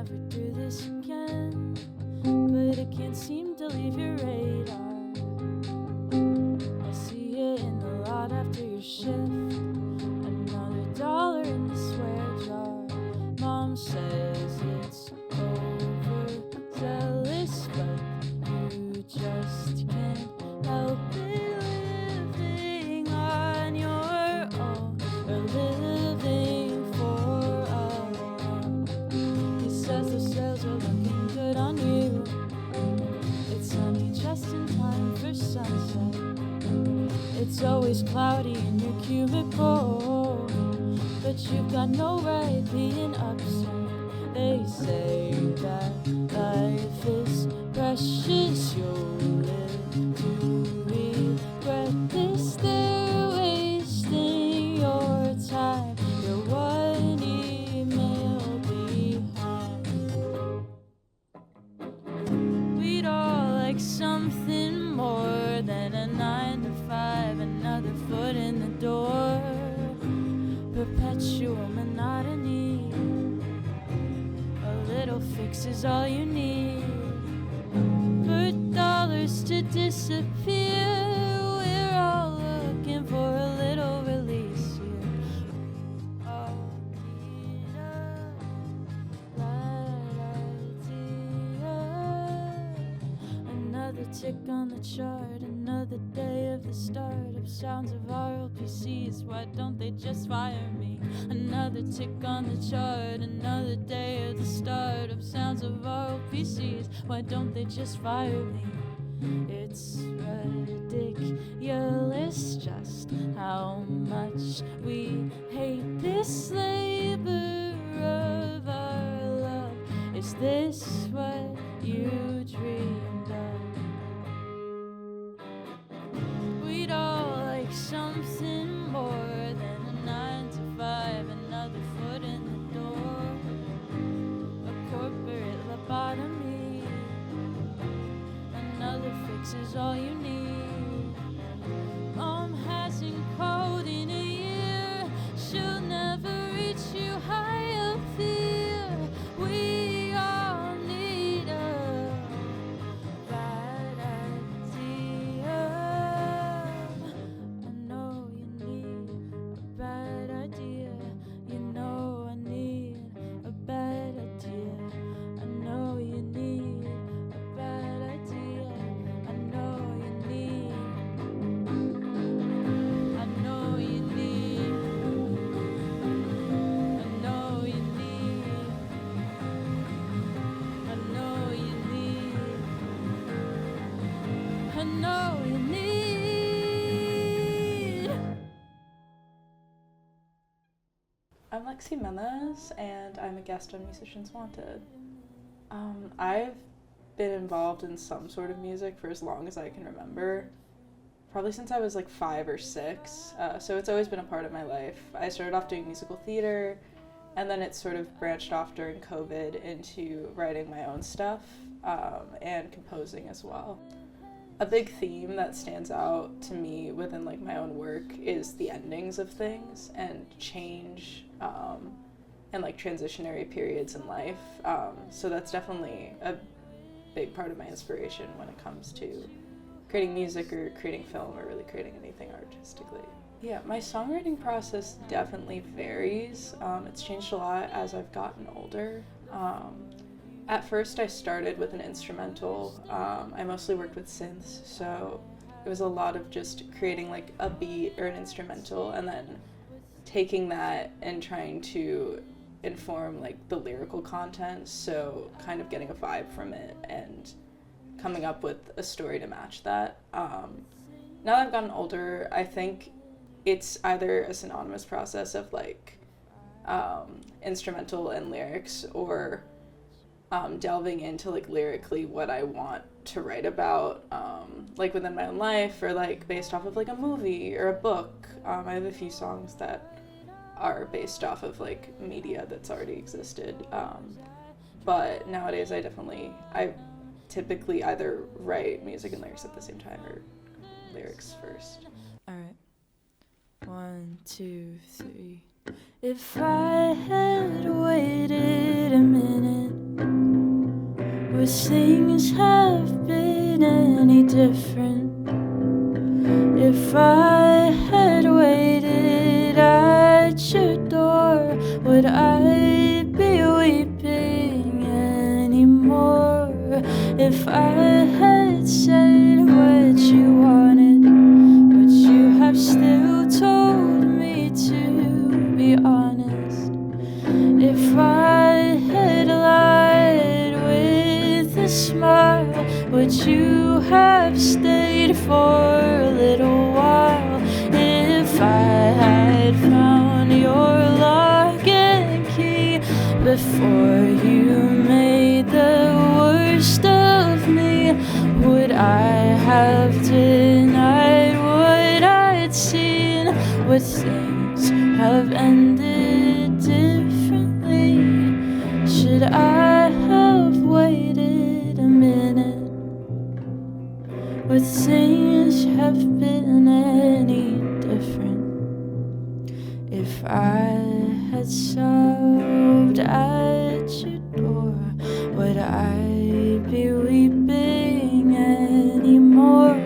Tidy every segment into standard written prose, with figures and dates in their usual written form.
never do this again, but it can't seem to leave your radar. I see you in the lot after your shift, another dollar in the swear jar. Mom says it's overzealous, but you just can't help it, living on your own, or living for alone. He says the sales are looking good on you. It's sunny just in time for sunset. It's always cloudy in your cubicle, but you've got no right being upset. They say that life is precious, you'll live to regret this. They're wasting your time, you're one email behind. We'd all like something more than a 9 to 5, another foot in the door, perpetual monotony. A little fix is all you need. For dollars to disappear, we're all looking for a little release here. All need a light idea. Another tick on the chart, another day of the startup sounds of RLPCs. Why don't they just fire me? Another tick on the chart, another day of the startup sounds of RLPCs. Why don't they just fire me? It's ridiculous just how much we hate this labor of our love. Is this what you dreamed of? We'd all like something more than a 9 to 5, another foot in the door, a corporate lobotomy. Another fix is all you need. Mom hasn't called in a year, she'll never reach you high up here. We all need a bad idea. I know you need a bad idea. You know I need a bad idea. I know you need a bad idea. I know you need. I know you need. I know you need. I know you need. I know you need. I'm Lex Jimenez, and I'm a guest on Musicians Wanted. I've been involved in some sort of music for as long as I can remember, probably since I was like 5 or 6, so it's always been a part of my life. I started off doing musical theater, and then it sort of branched off during COVID into writing my own stuff, and composing as well. A big theme that stands out to me within like my own work is the endings of things and change, and like transitionary periods in life. So that's definitely a big part of my inspiration when it comes to creating music or creating film or really creating anything artistically. Yeah, my songwriting process definitely varies. It's changed a lot as I've gotten older. At first I started with an instrumental. I mostly worked with synths, so it was a lot of just creating like a beat or an instrumental and then taking that and trying to inform like the lyrical content, so kind of getting a vibe from it and coming up with a story to match that. Now that I've gotten older, I think it's either a synonymous process of like instrumental and lyrics, or delving into like lyrically what I want to write about, like within my own life or like based off of like a movie or a book. I have a few songs that are based off of like media that's already existed, but nowadays I typically either write music and lyrics at the same time or lyrics first. Alright, 1, 2, 3. If I had waited a minute, Would things have been any different if I had waited at your door? Would I be weeping anymore if I had said what you wanted? Would you have still told me to be honest? If I had lied with a smile, would you have stayed for a little while? If I had found your lock and key before you made the worst of me, would I have denied what I'd seen? Would things have ended differently? Should I have waited a minute? Would things have been any different if I had sobbed at your door? Would I be weeping anymore?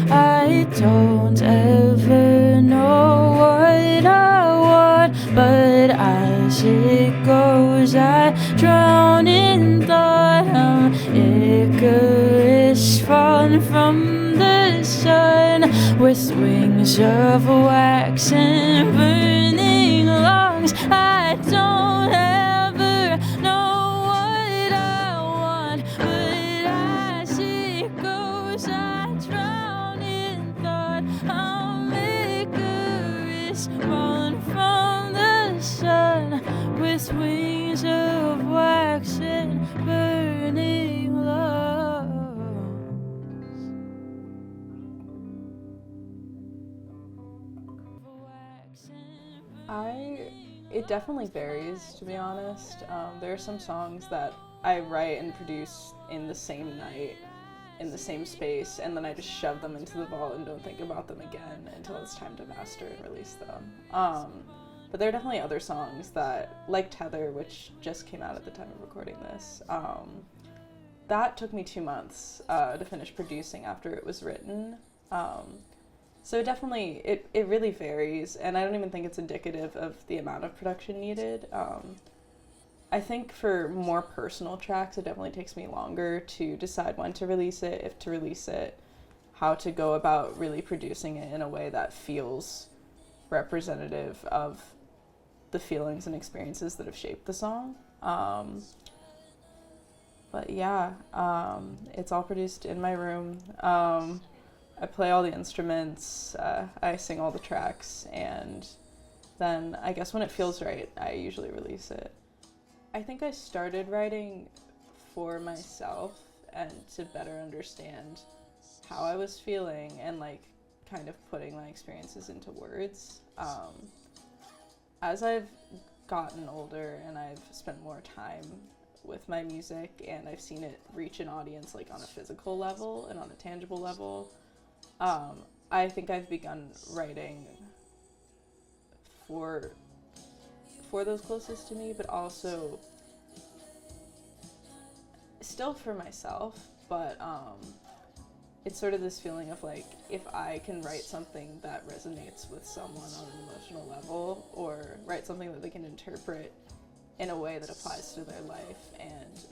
I don't ever know what I want, but as it goes I drown in thought. I'm Icarus falling from the sun with wings of wax and burning lungs. I don't ever know what I want, but as it goes I drown in thought. I'm Icarus falling from the sun with wings of wax and burning lungs. It definitely varies, to be honest. There are some songs that I write and produce in the same night, in the same space, and then I just shove them into the vault and don't think about them again until it's time to master and release them. But there are definitely other songs that, like Tether, which just came out at the time of recording this, that took me 2 months to finish producing after it was written. So definitely, it really varies, and I don't even think it's indicative of the amount of production needed. I think for more personal tracks, it definitely takes me longer to decide when to release it, if to release it, how to go about really producing it in a way that feels representative of the feelings and experiences that have shaped the song. But yeah, it's all produced in my room. I play all the instruments, I sing all the tracks, and then I guess when it feels right, I usually release it. I think I started writing for myself and to better understand how I was feeling and like kind of putting my experiences into words. As I've gotten older and I've spent more time with my music and I've seen it reach an audience like on a physical level and on a tangible level, I think I've begun writing for those closest to me, but also still for myself, but it's sort of this feeling of like, if I can write something that resonates with someone on an emotional level, or write something that they can interpret in a way that applies to their life and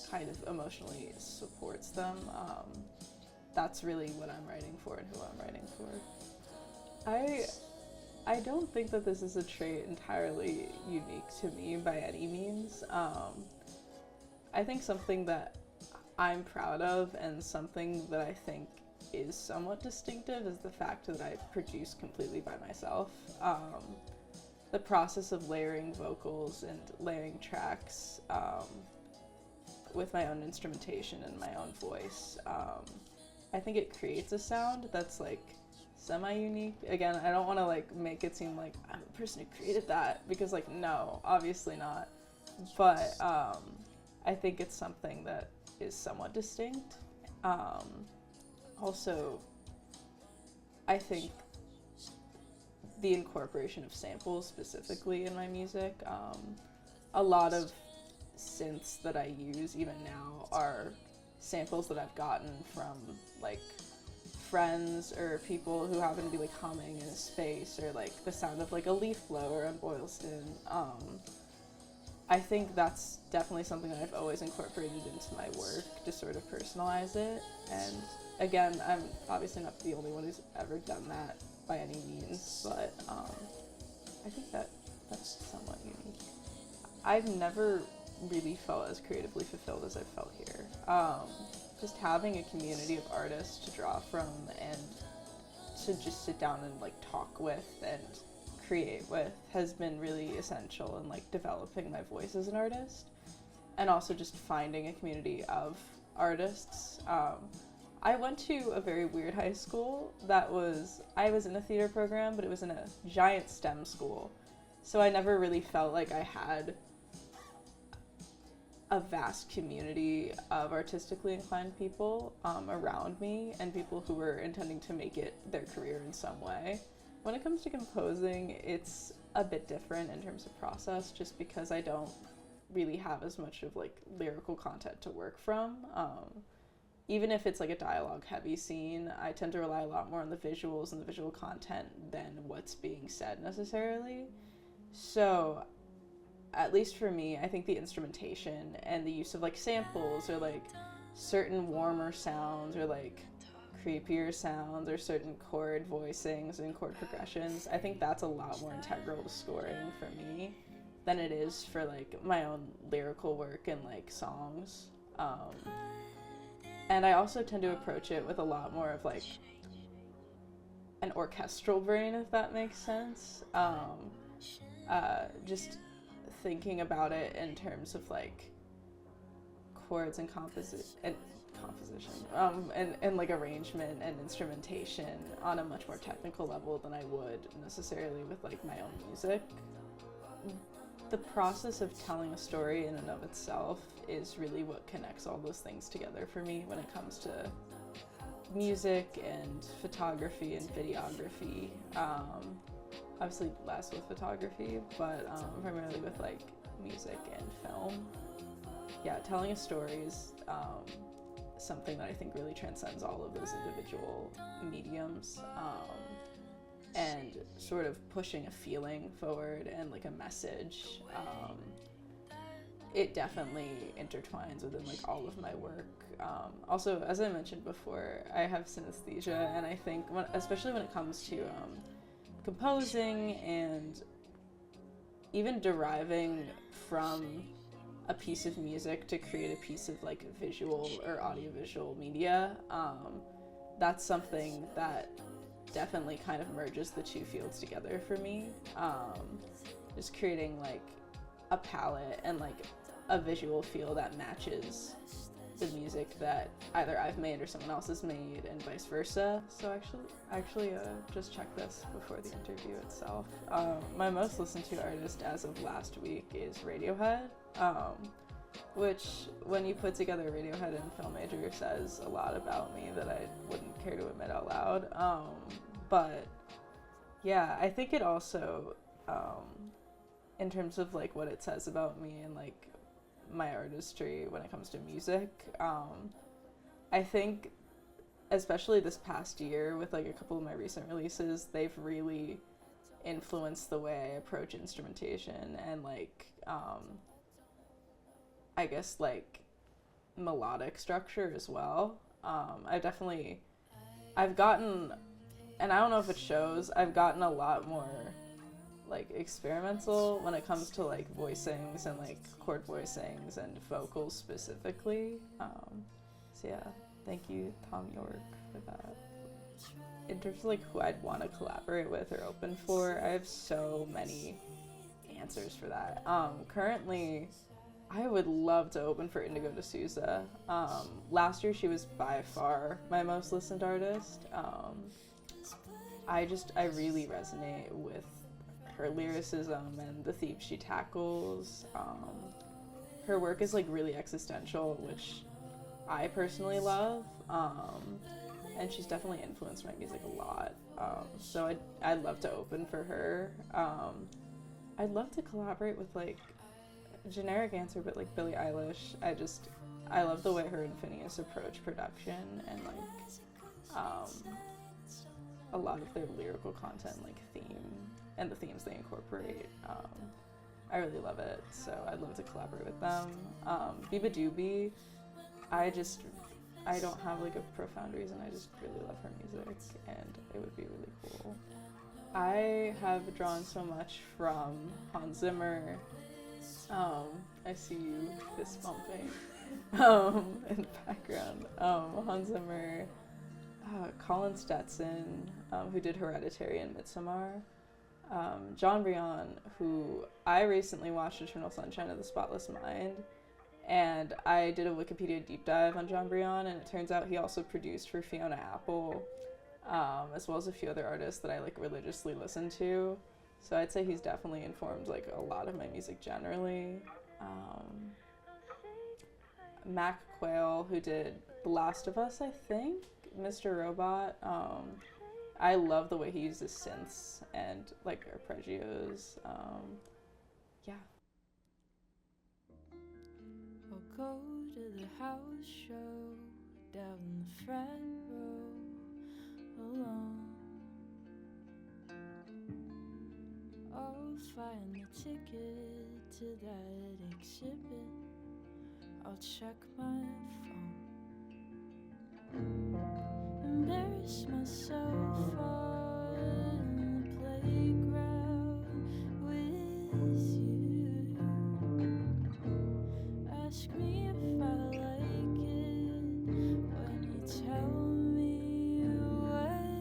kind of emotionally supports them, that's really what I'm writing for and who I'm writing for. I don't think that this is a trait entirely unique to me by any means. I think something that I'm proud of and something that I think is somewhat distinctive is the fact that I produce completely by myself. The process of layering vocals and layering tracks with my own instrumentation and my own voice, I think it creates a sound that's like semi-unique. Again, I don't want to like make it seem like I'm the person who created that, because like no, obviously not. But I think it's something that is somewhat distinct. Also, I think the incorporation of samples specifically in my music, a lot of synths that I use even now are samples that I've gotten from like friends or people who happen to be like humming in a space, or like the sound of like a leaf blower on Boylston. I think that's definitely something that I've always incorporated into my work to sort of personalize it. And again, I'm obviously not the only one who's ever done that by any means, but I think that's somewhat unique. I've never really felt as creatively fulfilled as I've felt here. Just having a community of artists to draw from and to just sit down and like talk with and create with has been really essential in like developing my voice as an artist, and also just finding a community of artists. I went to a very weird high school I was in a theater program, but it was in a giant STEM school, so I never really felt like I had a vast community of artistically inclined people around me, and people who were intending to make it their career in some way. When it comes to composing, it's a bit different in terms of process, just because I don't really have as much of like lyrical content to work from. Even if it's like a dialogue heavy scene, I tend to rely a lot more on the visuals and the visual content than what's being said necessarily. So at least for me, I think the instrumentation and the use of like samples, or like certain warmer sounds, or like creepier sounds, or certain chord voicings and chord progressions, I think that's a lot more integral to scoring for me than it is for like my own lyrical work and like songs. And I also tend to approach it with a lot more of like an orchestral brain, if that makes sense. Just thinking about it in terms of like chords and composition and like arrangement and instrumentation on a much more technical level than I would necessarily with like my own music. The process of telling a story in and of itself is really what connects all those things together for me when it comes to music and photography and videography. Obviously less with photography, but primarily with like music and film. Yeah, telling a story is something that I think really transcends all of those individual mediums, and sort of pushing a feeling forward and like a message. It definitely intertwines within like all of my work. Also, as I mentioned before, I have synesthesia, and I think especially when it comes to composing and even deriving from a piece of music to create a piece of like visual or audiovisual media, that's something that definitely kind of merges the two fields together for me. Just creating like a palette and like a visual feel that matches the music that either I've made or someone else has made, and vice versa. So actually just check this before the interview itself. My most listened to artist as of last week is Radiohead, which when you put together Radiohead and Film Major says a lot about me that I wouldn't care to admit out loud. But yeah, I think it also, in terms of like what it says about me and like my artistry when it comes to music, I think especially this past year with like a couple of my recent releases, they've really influenced the way I approach instrumentation and like I guess like melodic structure as well. I've gotten, and I don't know if it shows, I've gotten a lot more like experimental when it comes to like voicings and like chord voicings and vocals specifically. So yeah, thank you, Tom York, for that. In terms of like who I'd want to collaborate with or open for, I have so many answers for that. Currently, I would love to open for Indigo D'Souza. Last year she was by far my most listened artist. I really resonate with her lyricism and the themes she tackles. Her work is like really existential, which I personally love, and she's definitely influenced my music a lot. So I'd love to open for her. I'd love to collaborate with like generic answer, but like Billie Eilish. I love the way her and Phineas approach production and like a lot of their lyrical content, like theme and the themes they incorporate. I really love it, so I'd love to collaborate with them. Biba Dube, I don't have like a profound reason, I just really love her music and it would be really cool. I have drawn so much from Hans Zimmer. I see you fist bumping in the background. Hans Zimmer, Colin Stetson, who did Hereditary and Midsommar. John Brion, who I recently watched Eternal Sunshine of the Spotless Mind, and I did a Wikipedia deep dive on John Brion, and it turns out he also produced for Fiona Apple, as well as a few other artists that I like religiously listen to. So I'd say he's definitely informed like a lot of my music generally. Mac Quayle, who did The Last of Us, I think, Mr. Robot. I love the way he uses synths and like arpeggios. Yeah. I'll go to the house show down the front row alone. I'll find the ticket to that exhibit. I'll check my phone. Embarrass myself on the playground with you. Ask me if I like it when you tell me what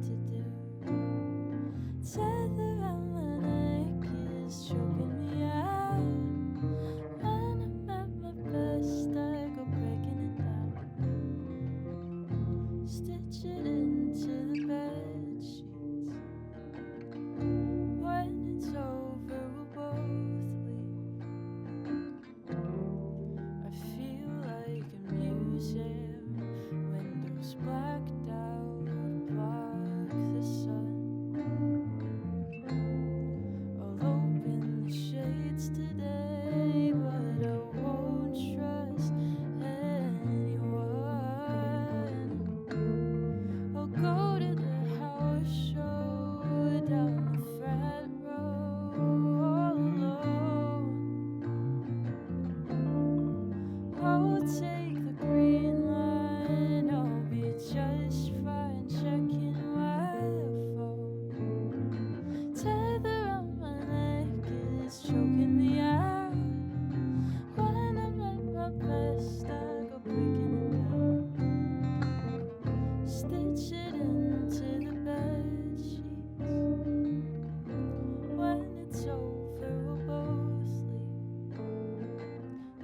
to do. Tether around my neck is choking me out. When I'm at my best, I go breaking it down. Stitch it into the bed sheets. When it's over, we'll both leave. I feel like a museum. Windows blacked out, block the sun. I'll open the shades today, but I won't trust anyone. I'll go to the house show down the front row all alone. I'll take the green line, I'll be just fine checking my phone. Tether on my neck is choking me out. When I'm at my best, I go breaking it down. Stitch it into the bed sheets. When it's over, we'll both leave.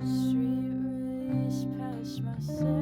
Street race past myself.